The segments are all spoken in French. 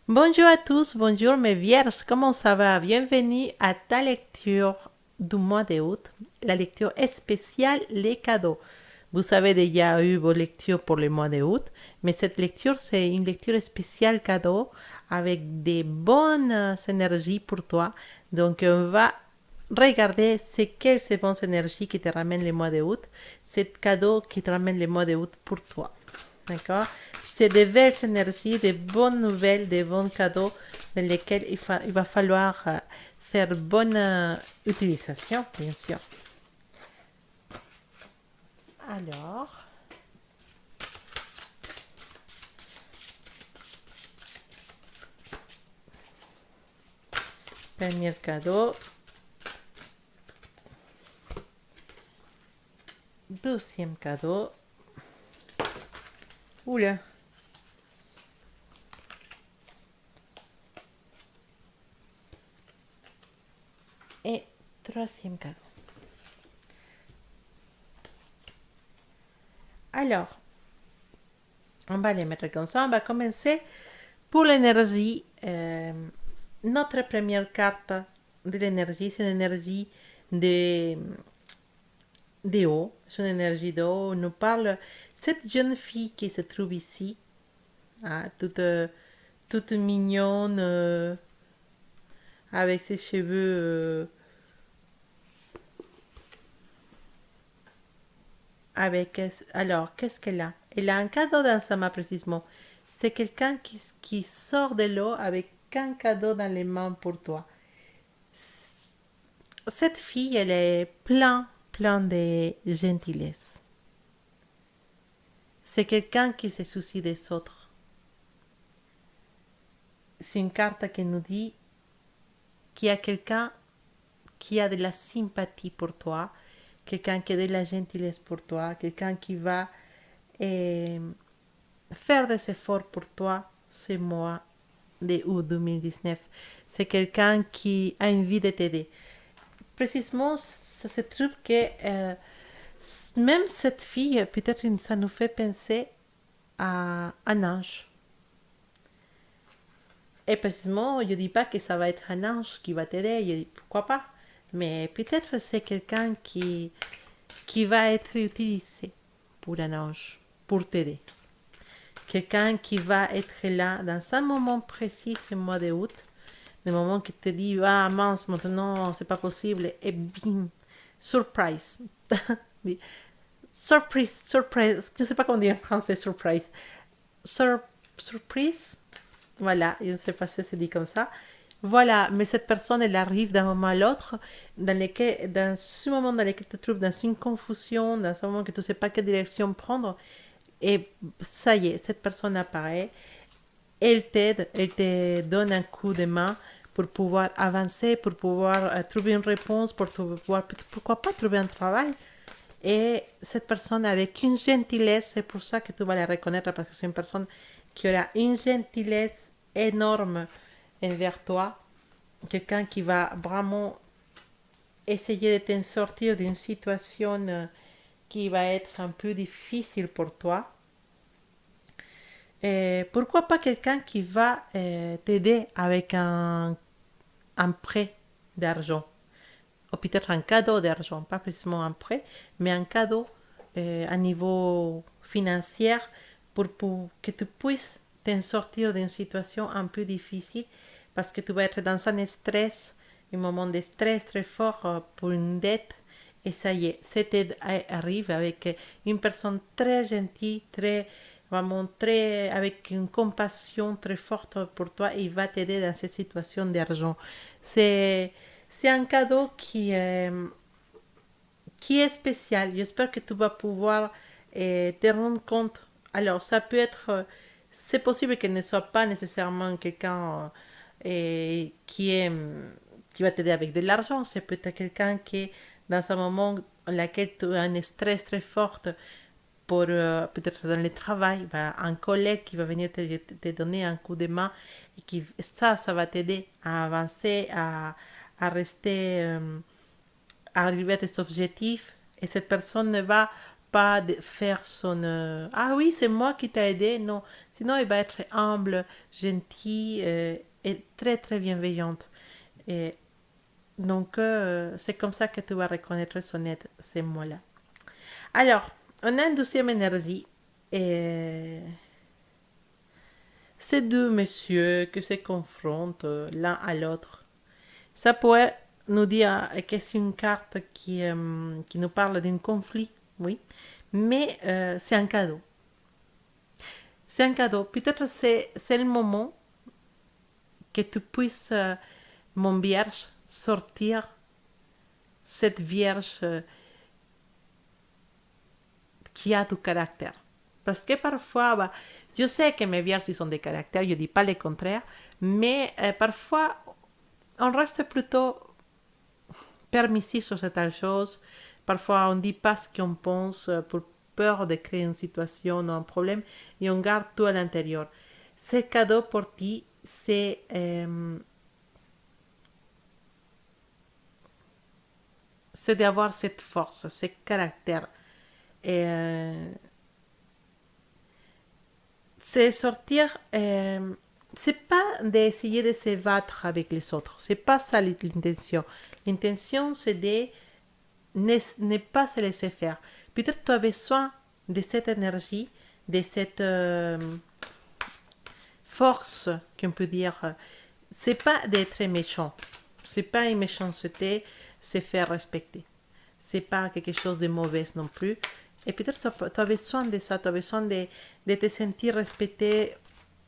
Bonjour à tous, bonjour mes vierges, comment ça va? Bienvenue à ta lecture du mois d'août, la lecture spéciale Les cadeaux. Vous avez déjà eu vos lectures pour le mois d'août, mais cette lecture, c'est une lecture spéciale cadeau avec des bonnes énergies pour toi. Donc, on va regarder c'est quelles ces bonnes énergies qui te ramènent le mois d'août, c'est cadeau qui te ramène le mois d'août pour toi. D'accord? C'est de belles énergies, de bonnes nouvelles, de bons cadeaux dans lesquels il va falloir faire bonne utilisation, bien sûr. Alors, premier cadeau. Deuxième cadeau. Oula. Et troisième cadeau. Alors, on va les mettre comme ça. On va commencer pour l'énergie. Notre première carte de l'énergie, c'est une énergie de, de haut. C'est une énergie de haut. On nous parle cette jeune fille qui se trouve ici, hein, toute mignonne, avec ses cheveux. Alors, qu'est-ce qu'elle a? Elle a un cadeau dans sa main précisément. C'est quelqu'un qui sort de l'eau avec un cadeau dans les mains pour toi. Cette fille, elle est plein de gentillesse. C'est quelqu'un qui se soucie des autres. C'est une carte qui nous dit qu'il y a quelqu'un qui a de la sympathie pour toi, quelqu'un qui a de la gentillesse pour toi, quelqu'un qui va eh, faire des efforts pour toi ce mois de août 2019. C'est quelqu'un qui a envie de t'aider. Précisément, ça se trouve que même cette fille, peut-être ça nous fait penser à un ange. Et précisément, je ne dis pas que ça va être un ange qui va t'aider, je dis pourquoi pas. Mais peut-être c'est quelqu'un qui va être utilisé pour un ange, pour t'aider. Quelqu'un qui va être là dans un moment précis, ce mois d'août, le moment qui te dit ah mince maintenant c'est pas possible et bim, surprise. Surprise, je sais pas comment dire en français surprise. Surprise, voilà, je ne sais pas si c'est dit comme ça. Voilà, mais cette personne, elle arrive d'un moment à l'autre, dans ce moment dans lequel tu te trouves dans une confusion, dans un moment que tu ne sais pas quelle direction prendre, et ça y est, cette personne apparaît, elle t'aide, elle te donne un coup de main pour pouvoir avancer, pour pouvoir trouver une réponse, pour pouvoir, pourquoi pas trouver un travail. Et cette personne avec une gentillesse, c'est pour ça que tu vas la reconnaître, parce que c'est une personne qui aura une gentillesse énorme envers toi. Quelqu'un qui va vraiment essayer de t'en sortir d'une situation qui va être un peu difficile pour toi. Et pourquoi pas quelqu'un qui va t'aider avec un prêt d'argent, ou peut-être un cadeau d'argent, pas précisément un prêt, mais un cadeau à niveau financier pour que tu puisses t'en sortir d'une situation un peu difficile parce que tu vas être dans un stress, un moment de stress très fort pour une dette. Et ça y est, cette aide arrive avec une personne très gentille, très, vraiment très, avec une compassion très forte pour toi et il va t'aider dans cette situation d'argent. C'est, c'est un cadeau qui est spécial. J'espère que tu vas pouvoir te rendre compte. Alors, ça peut être, c'est possible qu'elle ne soit pas nécessairement quelqu'un qui est, qui va t'aider avec de l'argent. C'est peut-être quelqu'un qui est dans un moment dans lequel tu as un stress très fort pour peut-être dans le travail, un collègue qui va venir te donner un coup de main et qui ça va t'aider à avancer, à rester arriver à tes objectifs et cette personne ne va pas faire son ah oui c'est moi qui t'ai aidé, non, Sinon, elle va être humble, gentille et très, très bienveillante. Et donc, c'est comme ça que tu vas reconnaître son aide, ces mots-là. Alors, on a une deuxième énergie. Et ces deux messieurs qui se confrontent l'un à l'autre. Ça pourrait nous dire que c'est une carte qui nous parle d'un conflit, oui, mais c'est un cadeau. C'est un cadeau. Peut-être c'est le moment que tu puisses, mon vierge, sortir cette vierge qui a du caractère. Parce que parfois, bah, je sais que mes vierges ils ont des caractères, je ne dis pas le contraire, mais parfois on reste plutôt permissif sur certaines choses. Parfois, on ne dit pas ce qu'on pense pour peur de créer une situation ou un problème et on garde tout à l'intérieur. Ce cadeau pour ti, c'est d'avoir cette force, ce caractère. Et, c'est sortir. C'est pas d'essayer de se battre avec les autres. C'est pas ça l'intention. L'intention, c'est de ne pas se laisser faire. Peut-être tu as besoin de cette énergie, de cette force, qu'on peut dire. C'est pas d'être méchant. C'est pas une méchanceté, c'est faire respecter. C'est pas quelque chose de mauvais non plus. Et peut-être tu as besoin de ça, tu as besoin de te sentir respecté,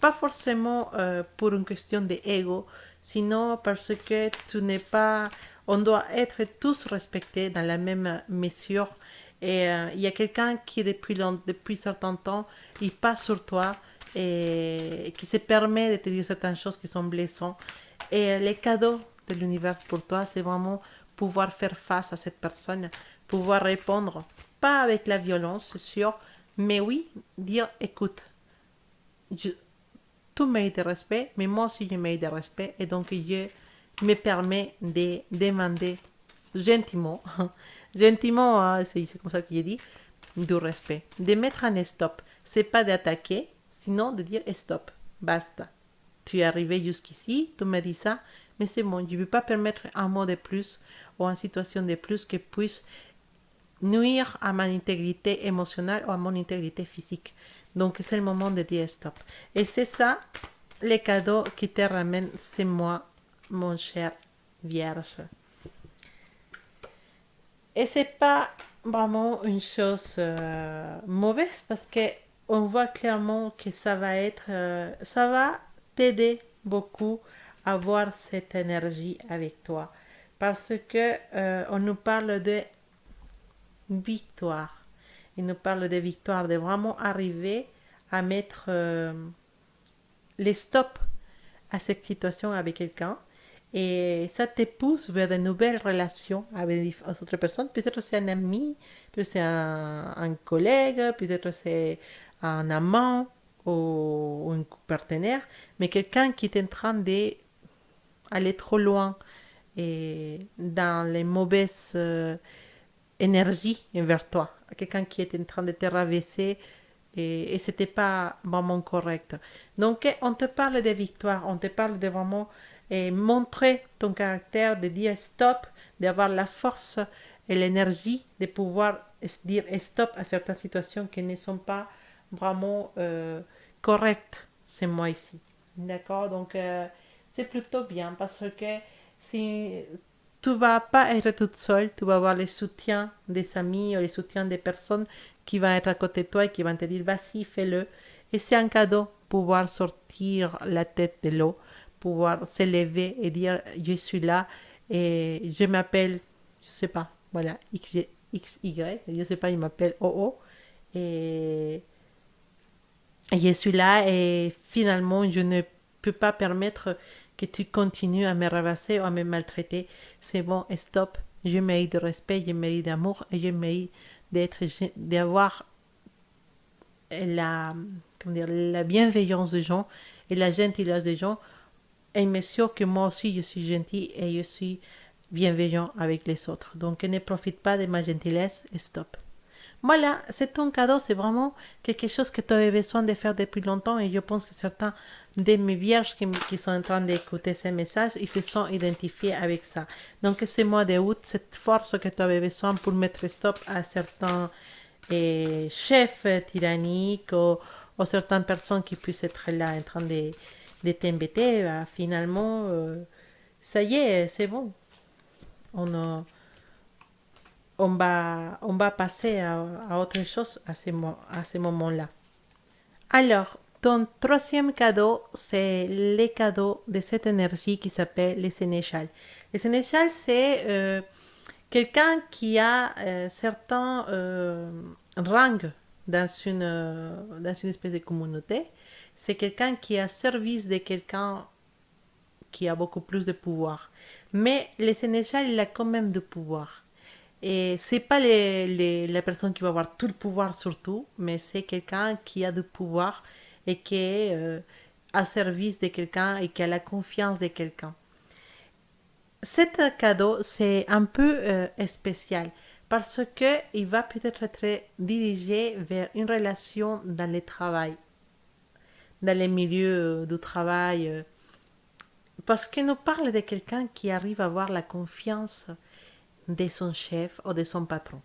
pas forcément pour une question d'ego, sinon parce que tu n'es pas. On doit être tous respectés dans la même mesure. Et il y a quelqu'un qui, depuis certain temps, il passe sur toi et qui se permet de te dire certaines choses qui sont blessantes. Et les cadeaux de l'univers pour toi, c'est vraiment pouvoir faire face à cette personne, pouvoir répondre, pas avec la violence, c'est sûr, mais oui, dire, écoute, je, tu mérites de respect, mais moi aussi je mérite de respect, et donc je me permets de demander gentiment, gentiment, c'est comme ça que j'ai dit, du respect, de mettre un stop. C'est pas d'attaquer, sinon de dire stop, basta. Tu es arrivé jusqu'ici, tu me dis ça, mais c'est bon, je ne peux pas permettre un mot de plus ou une situation de plus qui puisse nuire à mon intégrité émotionnelle ou à mon intégrité physique. Donc c'est le moment de dire stop. Et c'est ça, les cadeaux qui te ramènent, c'est moi, mon cher vierge. Et c'est pas vraiment une chose mauvaise parce que on voit clairement que ça va t'aider beaucoup à avoir cette énergie avec toi parce que on nous parle de victoire. Il nous parle de victoire, de vraiment arriver à mettre les stops à cette situation avec quelqu'un. Et ça te pousse vers de nouvelles relations avec d'autres personnes. Peut-être c'est un ami, peut-être c'est un collègue, peut-être c'est un amant ou un partenaire, mais quelqu'un qui est en train d'aller trop loin et dans les mauvaises énergies envers toi. Quelqu'un qui est en train de te rabaisser et c'était pas vraiment correct. Donc, on te parle de victoire, on te parle de vraiment montrer ton caractère, de dire stop, d'avoir la force et l'énergie de pouvoir dire stop à certaines situations qui ne sont pas vraiment correctes, c'est moi ici. D'accord. Donc, c'est plutôt bien parce que si tu vas pas être toute seule, tu vas avoir le soutien des amis ou le soutien des personnes qui vont être à côté de toi et qui vont te dire vas-y, fais-le. Et c'est un cadeau pouvoir sortir la tête de l'eau, pouvoir s'élever et dire je suis là et je m'appelle, je sais pas, voilà, XY, je sais pas, il m'appelle OO et je suis là et finalement je ne peux pas permettre que tu continues à me rabasser ou à me maltraiter. C'est bon, stop. Je mérite de respect, je mérite d'amour et je mérite d'avoir la, comment dire, la bienveillance des gens et la gentillesse des gens. Et me sûr que moi aussi je suis gentil et je suis bienveillant avec les autres. Donc ne profite pas de ma gentillesse et stop. Voilà, c'est ton cadeau, c'est vraiment quelque chose que tu avais besoin de faire depuis longtemps et je pense que certains de mes vierges qui sont en train d'écouter ces messages, ils se sont identifiés avec ça. Donc, ce mois d'août, cette force que tu avais besoin pour mettre stop à certains chefs tyranniques ou certaines personnes qui puissent être là en train de t'embêter, bah, finalement, ça y est, c'est bon. On, on va passer à autre chose à ce moment-là. Alors, ton troisième cadeau, c'est le cadeau de cette énergie qui s'appelle le sénéchal. Le sénéchal, c'est quelqu'un qui a certains rangs dans une espèce de communauté. C'est quelqu'un qui est à service de quelqu'un qui a beaucoup plus de pouvoir. Mais le sénéchal, il a quand même du pouvoir. Et c'est pas la personne qui va avoir tout le pouvoir sur tout, mais c'est quelqu'un qui a du pouvoir et qui est au service de quelqu'un et qui a la confiance de quelqu'un. Cet cadeau, c'est un peu spécial parce que il va peut-être être dirigé vers une relation dans le travail, dans les milieux du travail, parce qu'il nous parle de quelqu'un qui arrive à avoir la confiance de son chef ou de son patron.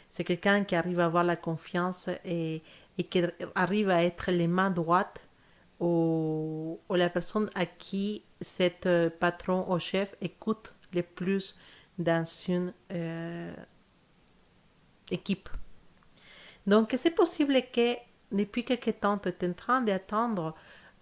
C'est quelqu'un qui arrive à avoir la confiance et qui arrive à être les mains droites ou la personne à qui cet patron ou chef écoute le plus dans une équipe. Donc, c'est possible que depuis quelque temps, tu es en train d'attendre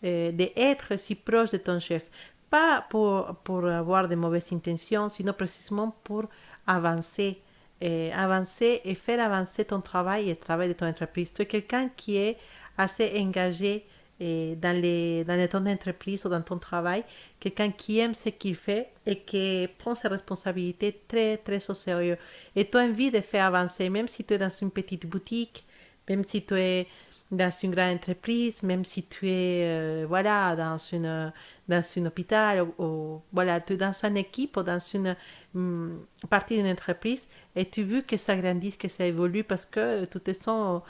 d'être si proche de ton chef. Pas pour avoir de mauvaises intentions, sinon précisément pour avancer. Avancer et faire avancer ton travail et le travail de ton entreprise. Tu es quelqu'un qui est assez engagé dans ton entreprise ou dans ton travail, quelqu'un qui aime ce qu'il fait et qui prend ses responsabilités très, très au sérieux. Et tu as envie de faire avancer, même si tu es dans une petite boutique, même si tu es dans une grande entreprise, même si tu es voilà, dans un hôpital ou voilà, tu es dans une équipe ou dans une partie d'une entreprise et tu veux que ça grandisse, que ça évolue parce que tu te sens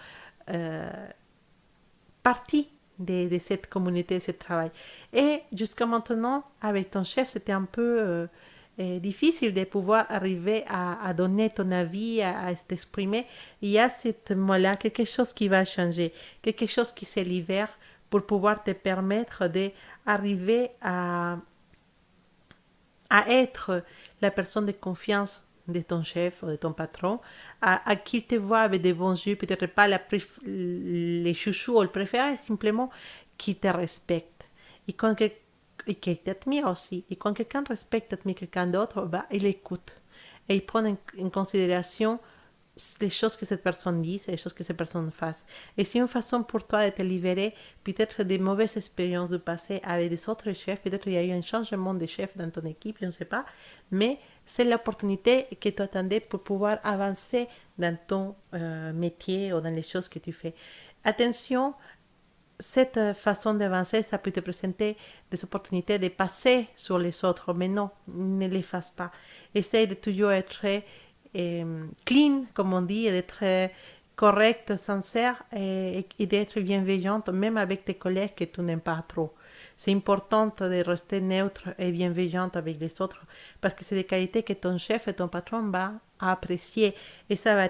partie de cette communauté, de ce travail. Et jusqu'à maintenant, avec ton chef, c'était un peu difficile de pouvoir arriver à donner ton avis, à t'exprimer. Il y a ce mois-là quelque chose qui va changer, quelque chose qui se libère pour pouvoir te permettre d'arriver à être la personne de confiance de ton chef ou de ton patron, à qui te voit avec des bons yeux, peut-être pas les chouchous ou le préféré, simplement qui te respecte. Et quand et qui t'admire aussi. Et quand quelqu'un respecte, admire quelqu'un d'autre, bah, il écoute. Et il prend en considération les choses que cette personne dit, les choses que cette personne fasse. Et c'est une façon pour toi de te libérer peut-être des mauvaises expériences du passé avec des autres chefs. Peut-être il y a eu un changement de chef dans ton équipe, je ne sais pas. Mais c'est l'opportunité que tu attendais pour pouvoir avancer dans ton métier ou dans les choses que tu fais. Attention, cette façon d'avancer, ça peut te présenter des opportunités de passer sur les autres, mais non, ne les fasse pas. Essaye de toujours être clean, comme on dit, et d'être correcte, sincère et d'être bienveillante, même avec tes collègues que tu n'aimes pas trop. C'est important de rester neutre et bienveillante avec les autres parce que c'est des qualités que ton chef et ton patron va apprécier et ça va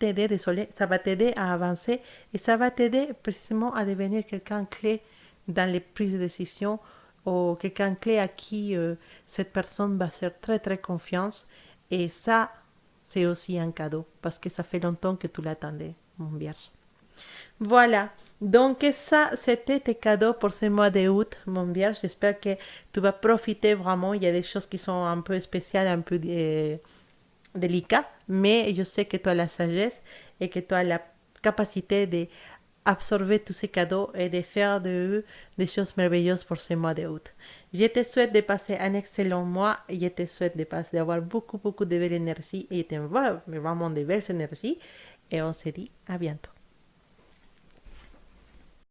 ça va t'aider à avancer et ça va t'aider précisément à devenir quelqu'un clé dans les prises de décision ou quelqu'un clé à qui cette personne va faire très très confiance. Et ça, c'est aussi un cadeau parce que ça fait longtemps que tu l'attendais, mon vierge. Voilà. Donc ça, c'était tes cadeaux pour ce mois d'août, mon vierge. J'espère que tu vas profiter vraiment. Il y a des choses qui sont un peu spéciales, un peu délicates, mais je sais que tu as la sagesse et que tu as la capacité d'absorber tous ces cadeaux et de faire de eux des choses merveilleuses pour ce mois d'août. Je te souhaite de passer un excellent mois et je te souhaite d'avoir beaucoup, beaucoup de belle énergie et je t'envoie vraiment de belles énergies et on se dit à bientôt.